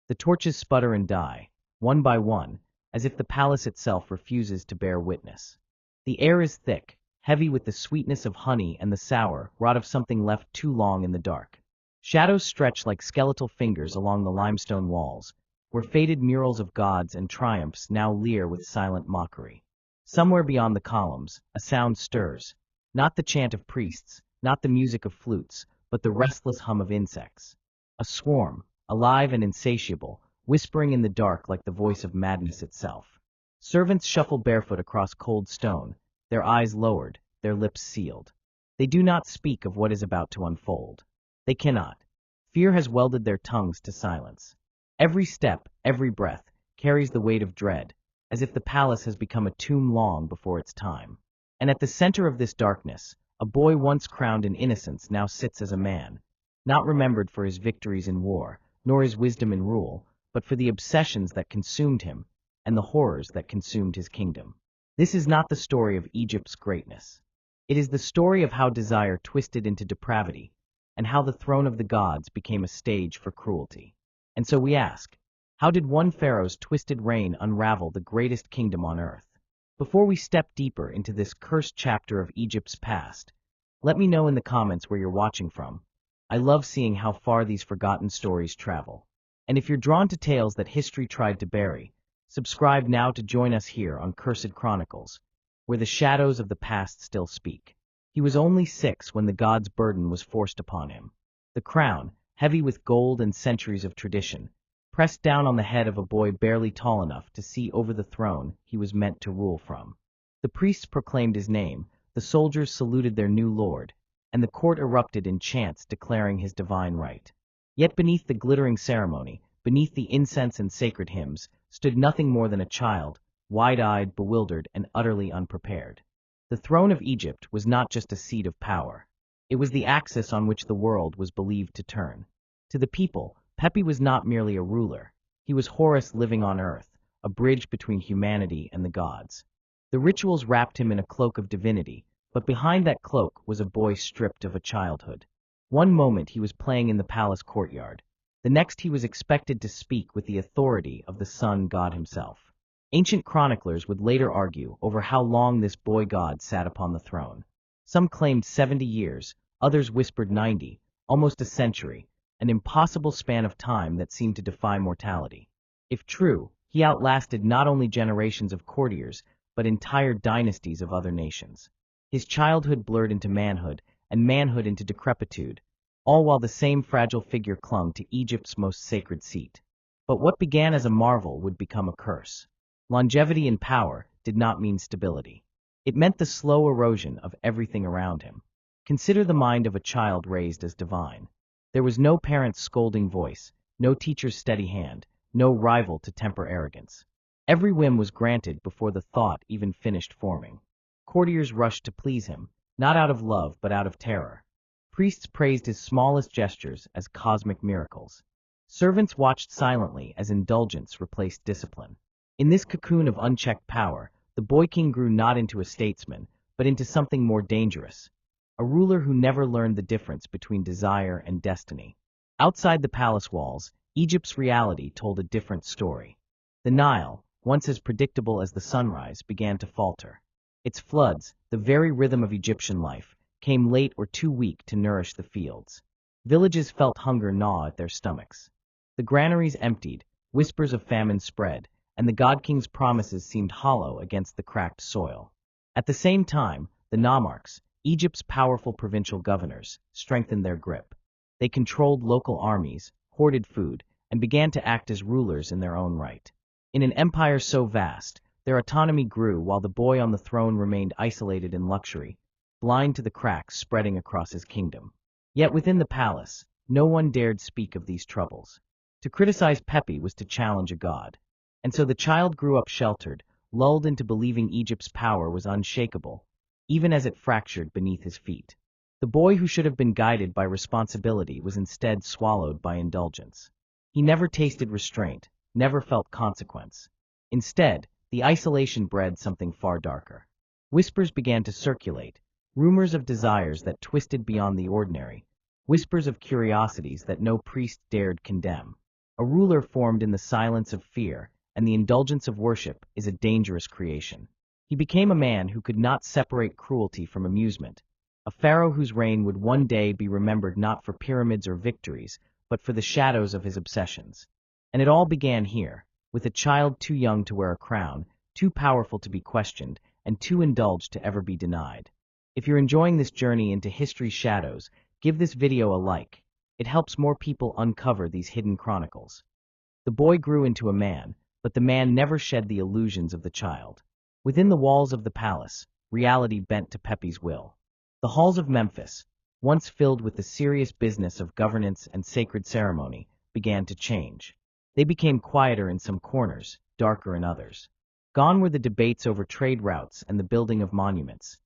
The torches sputter and die, one by one, as if the palace itself refuses to bear witness. The air is thick, heavy with the sweetness of honey and the sour rot of something left too long in the dark. Shadows stretch like skeletal fingers along the limestone walls, where faded murals of gods and triumphs now leer with silent mockery. Somewhere beyond the columns, a sound stirs, not the chant of priests, not the music of flutes, but the restless hum of insects. A swarm, alive and insatiable, whispering in the dark like the voice of madness itself. Servants shuffle barefoot across cold stone, their eyes lowered, their lips sealed. They do not speak of what is about to unfold. They cannot. Fear has welded their tongues to silence. Every step, every breath, carries the weight of dread, as if the palace has become a tomb long before its time. And at the center of this darkness, a boy once crowned in innocence now sits as a man, not remembered for his victories in war, nor his wisdom in rule, but for the obsessions that consumed him, and the horrors that consumed his kingdom. This is not the story of Egypt's greatness. It is the story of how desire twisted into depravity, and how the throne of the gods became a stage for cruelty. And so we ask, how did one pharaoh's twisted reign unravel the greatest kingdom on earth? Before we step deeper into this cursed chapter of Egypt's past, let me know in the comments where you're watching from. I love seeing how far these forgotten stories travel. And if you're drawn to tales that history tried to bury, subscribe now to join us here on Cursed Chronicles, where the shadows of the past still speak. He was only 6 when the god's burden was forced upon him. The crown, heavy with gold and centuries of tradition, pressed down on the head of a boy barely tall enough to see over the throne he was meant to rule from. The priests proclaimed his name, the soldiers saluted their new lord, and the court erupted in chants declaring his divine right. Yet beneath the glittering ceremony, beneath the incense and sacred hymns, stood nothing more than a child, wide-eyed, bewildered, and utterly unprepared. The throne of Egypt was not just a seat of power. It was the axis on which the world was believed to turn. To the people, Pepi was not merely a ruler. He was Horus living on earth, a bridge between humanity and the gods. The rituals wrapped him in a cloak of divinity, but behind that cloak was a boy stripped of a childhood. One moment he was playing in the palace courtyard. The next he was expected to speak with the authority of the sun god himself. Ancient chroniclers would later argue over how long this boy god sat upon the throne. Some claimed 70 years, others whispered 90, almost a century, an impossible span of time that seemed to defy mortality. If true, he outlasted not only generations of courtiers, but entire dynasties of other nations. His childhood blurred into manhood, and manhood into decrepitude, all while the same fragile figure clung to Egypt's most sacred seat. But what began as a marvel would become a curse. Longevity in power did not mean stability. It meant the slow erosion of everything around him. Consider the mind of a child raised as divine. There was no parent's scolding voice, no teacher's steady hand, no rival to temper arrogance. Every whim was granted before the thought even finished forming. Courtiers rushed to please him, not out of love but out of terror. Priests praised his smallest gestures as cosmic miracles. Servants watched silently as indulgence replaced discipline. In this cocoon of unchecked power, the boy king grew not into a statesman, but into something more dangerous. A ruler who never learned the difference between desire and destiny. Outside the palace walls, Egypt's reality told a different story. The Nile, once as predictable as the sunrise, began to falter. Its floods, the very rhythm of Egyptian life, came late or too weak to nourish the fields. Villages felt hunger gnaw at their stomachs. The granaries emptied, whispers of famine spread, and the god king's promises seemed hollow against the cracked soil. At the same time, the nomarchs, Egypt's powerful provincial governors, strengthened their grip. They controlled local armies, hoarded food, and began to act as rulers in their own right. In an empire so vast, their autonomy grew while the boy on the throne remained isolated in luxury, blind to the cracks spreading across his kingdom. Yet within the palace, no one dared speak of these troubles. To criticize Pepi was to challenge a god. And so the child grew up sheltered, lulled into believing Egypt's power was unshakable, even as it fractured beneath his feet. The boy who should have been guided by responsibility was instead swallowed by indulgence. He never tasted restraint, never felt consequence. Instead, the isolation bred something far darker. Whispers began to circulate, rumors of desires that twisted beyond the ordinary, whispers of curiosities that no priest dared condemn. A ruler formed in the silence of fear and the indulgence of worship is a dangerous creation. He became a man who could not separate cruelty from amusement, a pharaoh whose reign would one day be remembered not for pyramids or victories, but for the shadows of his obsessions. And it all began here, with a child too young to wear a crown, too powerful to be questioned, and too indulged to ever be denied. If you're enjoying this journey into history's shadows, give this video a like. It helps more people uncover these hidden chronicles. The boy grew into a man, but the man never shed the illusions of the child. Within the walls of the palace, reality bent to Pepi's will. The halls of Memphis, once filled with the serious business of governance and sacred ceremony, began to change. They became quieter in some corners, darker in others. Gone were the debates over trade routes and the building of monuments.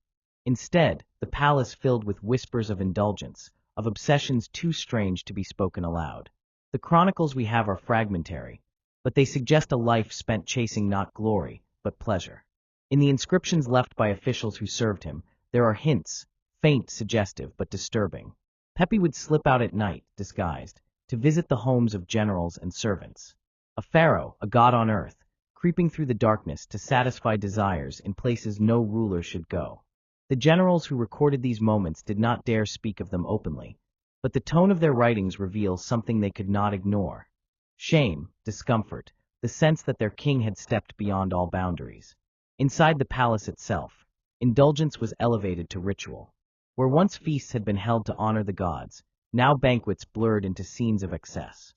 Instead, the palace filled with whispers of indulgence, of obsessions too strange to be spoken aloud. The chronicles we have are fragmentary, but they suggest a life spent chasing not glory, but pleasure. In the inscriptions left by officials who served him, there are hints, faint, suggestive, but disturbing. Pepi would slip out at night, disguised, to visit the homes of generals and servants. A pharaoh, a god on earth, creeping through the darkness to satisfy desires in places no ruler should go. The generals who recorded these moments did not dare speak of them openly, but the tone of their writings reveals something they could not ignore. Shame, discomfort, the sense that their king had stepped beyond all boundaries. Inside the palace itself, indulgence was elevated to ritual. Where once feasts had been held to honor the gods, now banquets blurred into scenes of excess.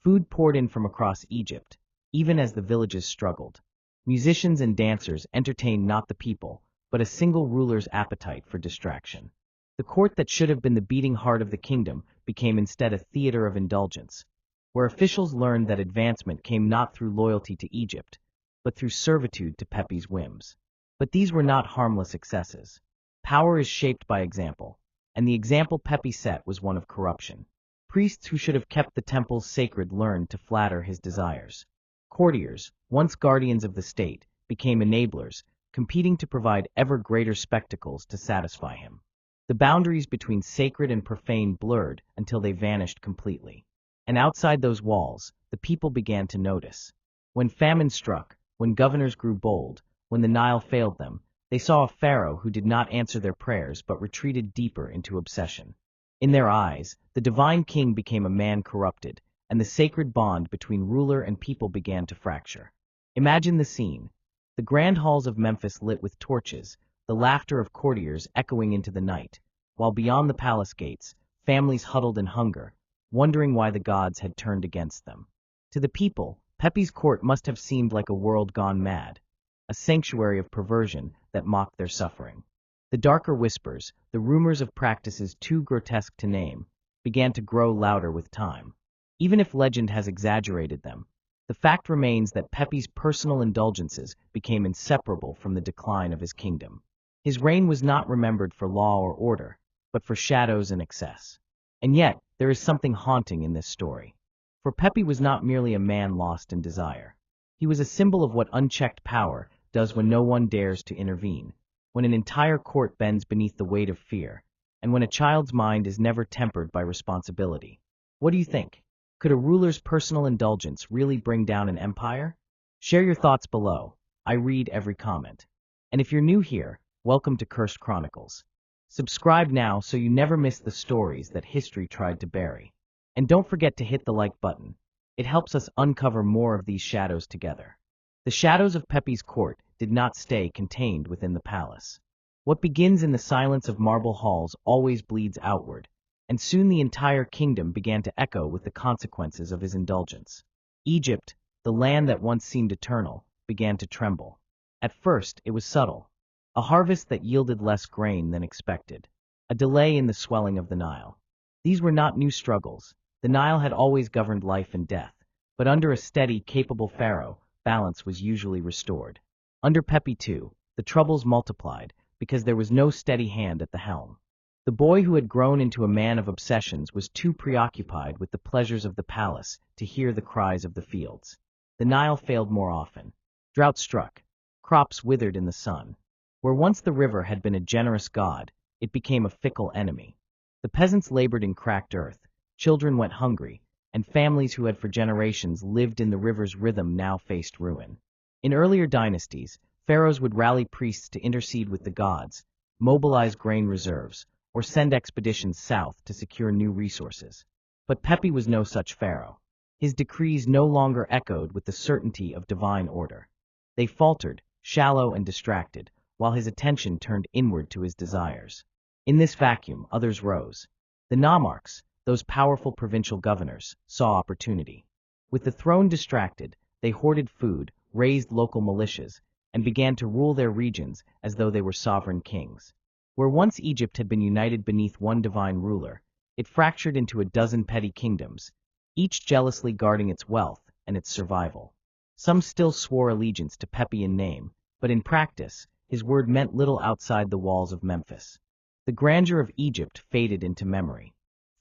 Food poured in from across Egypt, even as the villages struggled. Musicians and dancers entertained not the people, but a single ruler's appetite for distraction. The court that should have been the beating heart of the kingdom became instead a theater of indulgence, where officials learned that advancement came not through loyalty to Egypt, but through servitude to Pepi's whims. But these were not harmless excesses. Power is shaped by example, and the example Pepi set was one of corruption. Priests who should have kept the temples sacred learned to flatter his desires. Courtiers, once guardians of the state, became enablers, competing to provide ever greater spectacles to satisfy him. The boundaries between sacred and profane blurred until they vanished completely. And outside those walls, the people began to notice. When famine struck, when governors grew bold, when the Nile failed them, they saw a pharaoh who did not answer their prayers but retreated deeper into obsession. In their eyes, the divine king became a man corrupted, and the sacred bond between ruler and people began to fracture. Imagine the scene. The grand halls of Memphis lit with torches, the laughter of courtiers echoing into the night, while beyond the palace gates, families huddled in hunger, wondering why the gods had turned against them. To the people, Pepi's court must have seemed like a world gone mad, a sanctuary of perversion that mocked their suffering. The darker whispers, the rumors of practices too grotesque to name, began to grow louder with time. Even if legend has exaggerated them, the fact remains that Pepi's personal indulgences became inseparable from the decline of his kingdom. His reign was not remembered for law or order, but for shadows and excess. And yet, there is something haunting in this story. For Pepi was not merely a man lost in desire. He was a symbol of what unchecked power does when no one dares to intervene, when an entire court bends beneath the weight of fear, and when a child's mind is never tempered by responsibility. What do you think? Could a ruler's personal indulgence really bring down an empire? Share your thoughts below. I read every comment. And if you're new here, welcome to Cursed Chronicles. Subscribe now so you never miss the stories that history tried to bury. And don't forget to hit the like button. It helps us uncover more of these shadows together. The shadows of Pepi's court did not stay contained within the palace. What begins in the silence of marble halls always bleeds outward, and soon the entire kingdom began to echo with the consequences of his indulgence. Egypt, the land that once seemed eternal, began to tremble. At first, it was subtle. A harvest that yielded less grain than expected. A delay in the swelling of the Nile. These were not new struggles. The Nile had always governed life and death, but under a steady, capable pharaoh, balance was usually restored. Under Pepi II, the troubles multiplied because there was no steady hand at the helm. The boy who had grown into a man of obsessions was too preoccupied with the pleasures of the palace to hear the cries of the fields. The Nile failed more often. Drought struck. Crops withered in the sun. Where once the river had been a generous god, it became a fickle enemy. The peasants labored in cracked earth, children went hungry, and families who had for generations lived in the river's rhythm now faced ruin. In earlier dynasties, pharaohs would rally priests to intercede with the gods, mobilize grain reserves, or send expeditions south to secure new resources. But Pepi was no such pharaoh. His decrees no longer echoed with the certainty of divine order. They faltered, shallow and distracted, while his attention turned inward to his desires. In this vacuum, others rose. The nomarchs, those powerful provincial governors, saw opportunity. With the throne distracted, they hoarded food, raised local militias, and began to rule their regions as though they were sovereign kings. Where once Egypt had been united beneath one divine ruler, it fractured into a dozen petty kingdoms, each jealously guarding its wealth and its survival. Some still swore allegiance to Pepi in name, but in practice, his word meant little outside the walls of Memphis. The grandeur of Egypt faded into memory.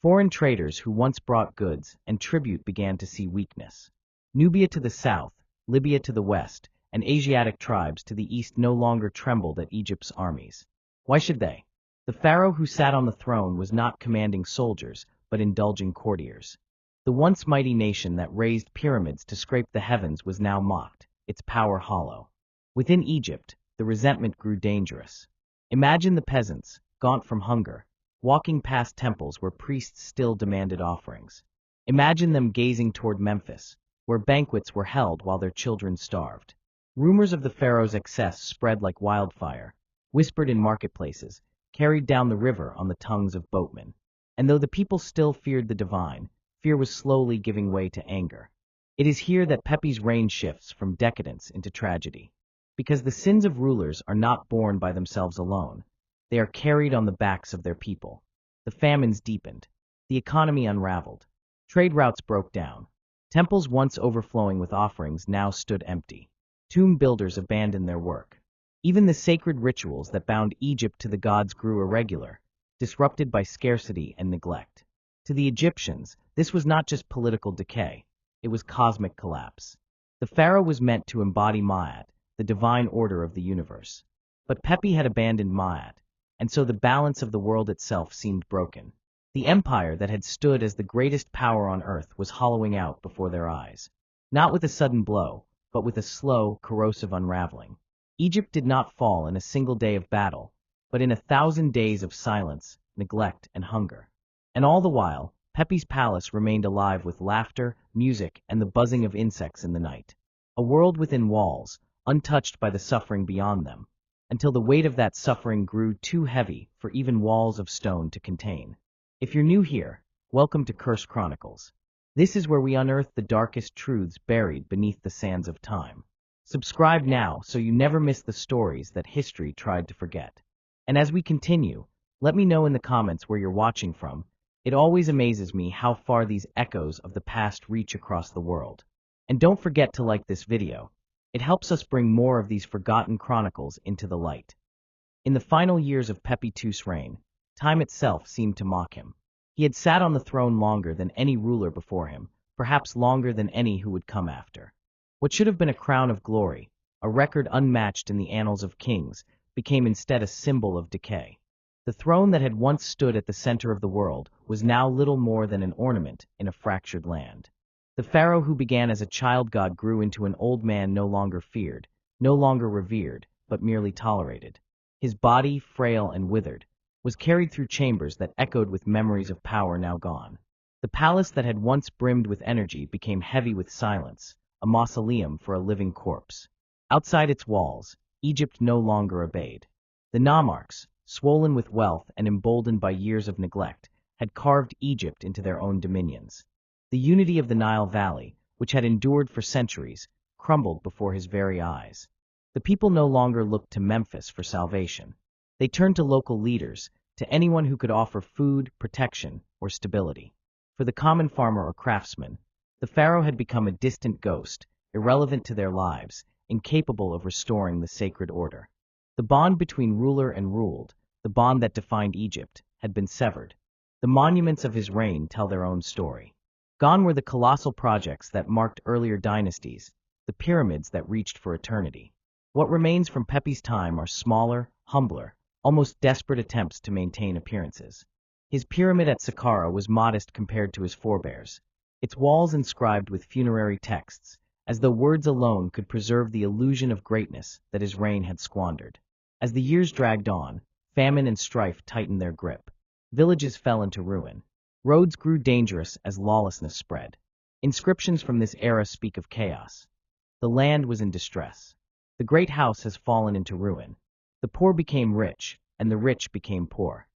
Foreign traders who once brought goods and tribute began to see weakness. Nubia to the south, Libya to the west, and Asiatic tribes to the east no longer trembled at Egypt's armies. Why should they? The pharaoh who sat on the throne was not commanding soldiers, but indulging courtiers. The once mighty nation that raised pyramids to scrape the heavens was now mocked, its power hollow. Within Egypt, the resentment grew dangerous. Imagine the peasants, gaunt from hunger, walking past temples where priests still demanded offerings. Imagine them gazing toward Memphis, where banquets were held while their children starved. Rumors of the pharaoh's excess spread like wildfire, whispered in marketplaces, carried down the river on the tongues of boatmen. And though the people still feared the divine, fear was slowly giving way to anger. It is here that Pepi's reign shifts from decadence into tragedy. Because the sins of rulers are not borne by themselves alone, they are carried on the backs of their people. The famines deepened. The economy unraveled. Trade routes broke down. Temples once overflowing with offerings now stood empty. Tomb builders abandoned their work. Even the sacred rituals that bound Egypt to the gods grew irregular, disrupted by scarcity and neglect. To the Egyptians, this was not just political decay, it was cosmic collapse. The pharaoh was meant to embody Ma'at, the divine order of the universe. But Pepi had abandoned Ma'at, and so the balance of the world itself seemed broken. The empire that had stood as the greatest power on earth was hollowing out before their eyes. Not with a sudden blow, but with a slow, corrosive unraveling. Egypt did not fall in a single day of battle, but in 1,000 days of silence, neglect, and hunger. And all the while, Pepi's palace remained alive with laughter, music, and the buzzing of insects in the night. A world within walls, untouched by the suffering beyond them, until the weight of that suffering grew too heavy for even walls of stone to contain. If you're new here, welcome to Chronicles. This is where we unearth the darkest truths buried beneath the sands of time. Subscribe now so you never miss the stories that history tried to forget. And as we continue, let me know in the comments where you're watching from. It always amazes me how far these echoes of the past reach across the world. And don't forget to like this video. It helps us bring more of these forgotten chronicles into the light. In the final years of Pepi II's reign, time itself seemed to mock him. He had sat on the throne longer than any ruler before him, perhaps longer than any who would come after. What should have been a crown of glory, a record unmatched in the annals of kings, became instead a symbol of decay. The throne that had once stood at the center of the world was now little more than an ornament in a fractured land. The pharaoh who began as a child god grew into an old man no longer feared, no longer revered, but merely tolerated. His body, frail and withered, was carried through chambers that echoed with memories of power now gone. The palace that had once brimmed with energy became heavy with silence, a mausoleum for a living corpse. Outside its walls, Egypt no longer obeyed. The nomarchs, swollen with wealth and emboldened by years of neglect, had carved Egypt into their own dominions. The unity of the Nile Valley, which had endured for centuries, crumbled before his very eyes. The people no longer looked to Memphis for salvation. They turned to local leaders, to anyone who could offer food, protection, or stability. For the common farmer or craftsman, the pharaoh had become a distant ghost, irrelevant to their lives, incapable of restoring the sacred order. The bond between ruler and ruled, the bond that defined Egypt, had been severed. The monuments of his reign tell their own story. Gone were the colossal projects that marked earlier dynasties, the pyramids that reached for eternity. What remains from Pepi's time are smaller, humbler, almost desperate attempts to maintain appearances. His pyramid at Saqqara was modest compared to his forebears. its walls inscribed with funerary texts, as though words alone could preserve the illusion of greatness that his reign had squandered. As the years dragged on, famine and strife tightened their grip. Villages fell into ruin. Roads grew dangerous as lawlessness spread. Inscriptions from this era speak of chaos. The land was in distress. The great house has fallen into ruin. The poor became rich, and the rich became poor.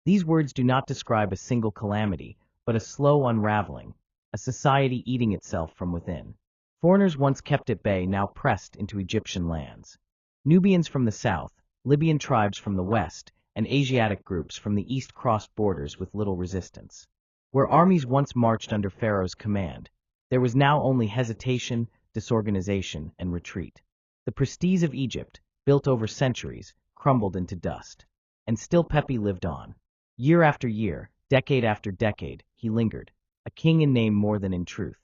These words do not describe a single calamity, but a slow unraveling, a society eating itself from within. Foreigners once kept at bay now pressed into Egyptian lands. Nubians from the south, Libyan tribes from the west, and Asiatic groups from the east crossed borders with little resistance. Where armies once marched under Pharaoh's command, there was now only hesitation, disorganization, and retreat. The prestige of Egypt, built over centuries, crumbled into dust. And still Pepi lived on. Year after year, decade after decade, he lingered, a king in name more than in truth.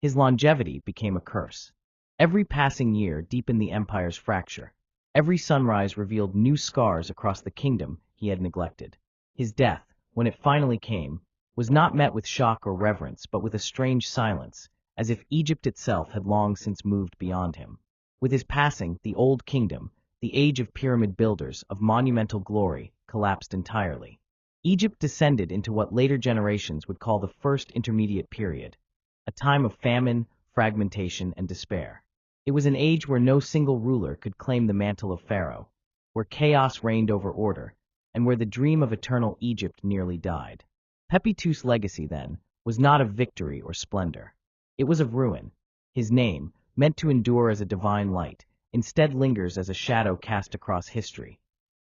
His longevity became a curse. Every passing year deepened the empire's fracture. Every sunrise revealed new scars across the kingdom he had neglected. His death, when it finally came, was not met with shock or reverence, but with a strange silence, as if Egypt itself had long since moved beyond him. With his passing, the old kingdom, the age of pyramid builders, of monumental glory, collapsed entirely. Egypt descended into what later generations would call the First Intermediate Period, a time of famine, fragmentation, and despair. It was an age where no single ruler could claim the mantle of Pharaoh, where chaos reigned over order, and where the dream of eternal Egypt nearly died. Pepi II's legacy, then, was not of victory or splendor. It was of ruin. His name, meant to endure as a divine light, instead lingers as a shadow cast across history,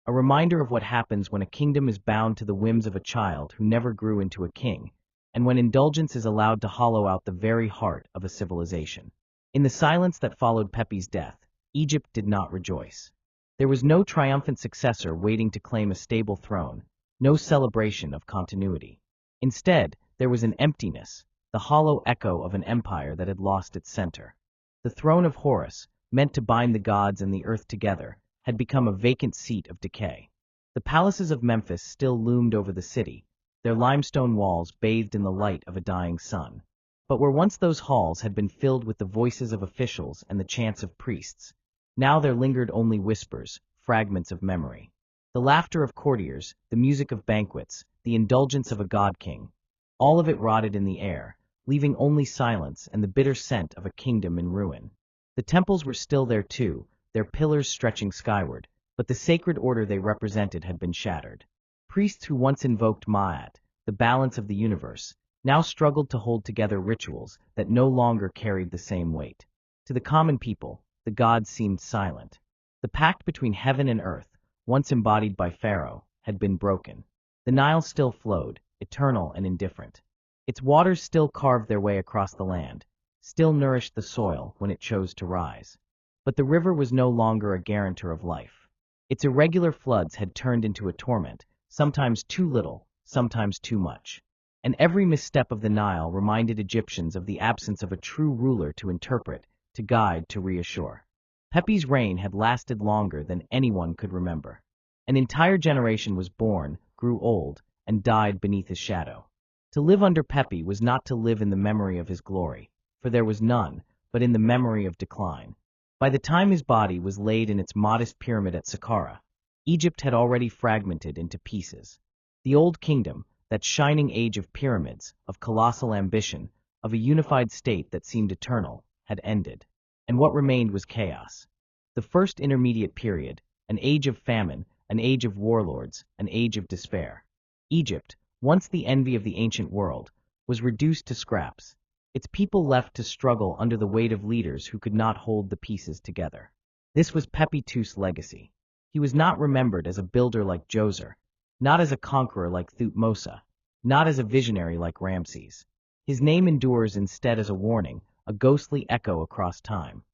a reminder of what happens when a kingdom is bound to the whims of a child who never grew into a king, and when indulgence is allowed to hollow out the very heart of a civilization. In the silence that followed Pepi's death, Egypt did not rejoice. There was no triumphant successor waiting to claim a stable throne, no celebration of continuity. Instead, there was an emptiness, the hollow echo of an empire that had lost its center. The throne of Horus, meant to bind the gods and the earth together, had become a vacant seat of decay. The palaces of Memphis still loomed over the city, their limestone walls bathed in the light of a dying sun. But where once those halls had been filled with the voices of officials and the chants of priests, now there lingered only whispers, fragments of memory. The laughter of courtiers, the music of banquets, the indulgence of a god-king, all of it rotted in the air, leaving only silence and the bitter scent of a kingdom in ruin. The temples were still there too, their pillars stretching skyward, but the sacred order they represented had been shattered. Priests who once invoked Ma'at, the balance of the universe, now struggled to hold together rituals that no longer carried the same weight. To the common people, the gods seemed silent. The pact between heaven and earth, once embodied by Pharaoh, had been broken. The Nile still flowed, eternal and indifferent. Its waters still carved their way across the land, still nourished the soil when it chose to rise. But the river was no longer a guarantor of life. Its irregular floods had turned into a torment, sometimes too little, sometimes too much. And every misstep of the Nile reminded Egyptians of the absence of a true ruler to interpret, to guide, to reassure. Pepi's reign had lasted longer than anyone could remember. An entire generation was born, grew old, and died beneath his shadow. To live under Pepi was not to live in the memory of his glory, for there was none, but in the memory of decline. By the time his body was laid in its modest pyramid at Saqqara, Egypt had already fragmented into pieces. The old kingdom, that shining age of pyramids, of colossal ambition, of a unified state that seemed eternal, had ended. And what remained was chaos. The First Intermediate Period, an age of famine, an age of warlords, an age of despair. Egypt, once the envy of the ancient world, was reduced to scraps, its people left to struggle under the weight of leaders who could not hold the pieces together. This was Pepi II's legacy. He was not remembered as a builder like Djoser, not as a conqueror like Thutmose, not as a visionary like Ramses. His name endures instead as a warning, a ghostly echo across time.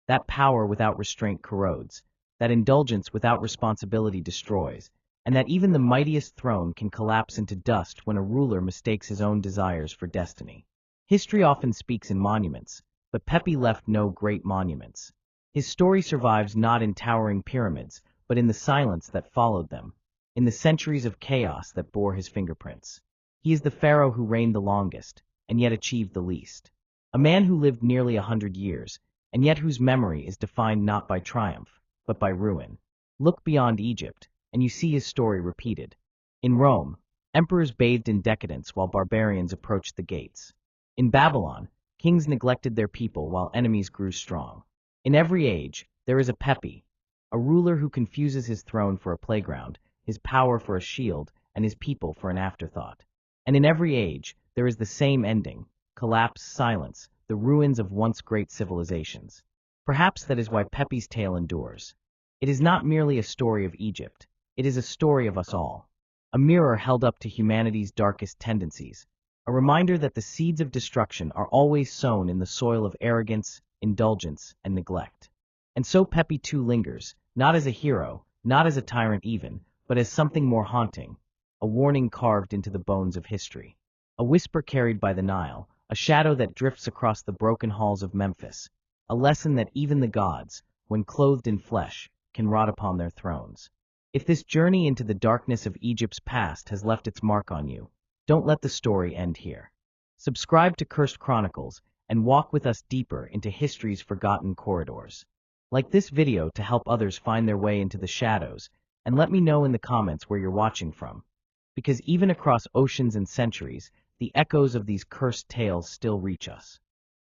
That power without restraint corrodes, that indulgence without responsibility destroys, and that even the mightiest throne can collapse into dust when a ruler mistakes his own desires for destiny. History often speaks in monuments, but Pepi left no great monuments. His story survives not in towering pyramids, but in the silence that followed them, in the centuries of chaos that bore his fingerprints. He is the pharaoh who reigned the longest, and yet achieved the least. A man who lived nearly 100 years, and yet whose memory is defined not by triumph, but by ruin. Look beyond Egypt, and you see his story repeated. In Rome, emperors bathed in decadence while barbarians approached the gates. In Babylon, kings neglected their people while enemies grew strong. In every age, there is a Pepi, a ruler who confuses his throne for a playground, his power for a shield, and his people for an afterthought. And in every age, there is the same ending: collapse, silence, the ruins of once great civilizations. Perhaps that is why Pepi's tale endures. It is not merely a story of Egypt, it is a story of us all. A mirror held up to humanity's darkest tendencies, a reminder that the seeds of destruction are always sown in the soil of arrogance, indulgence, and neglect. And so Pepi II lingers, not as a hero, not as a tyrant even, but as something more haunting, a warning carved into the bones of history. A whisper carried by the Nile, a shadow that drifts across the broken halls of Memphis, a lesson that even the gods, when clothed in flesh, can rot upon their thrones. If this journey into the darkness of Egypt's past has left its mark on you, don't let the story end here. Subscribe to Cursed Chronicles and walk with us deeper into history's forgotten corridors. Like this video to help others find their way into the shadows, and let me know in the comments where you're watching from. Because even across oceans and centuries, the echoes of these cursed tales still reach us.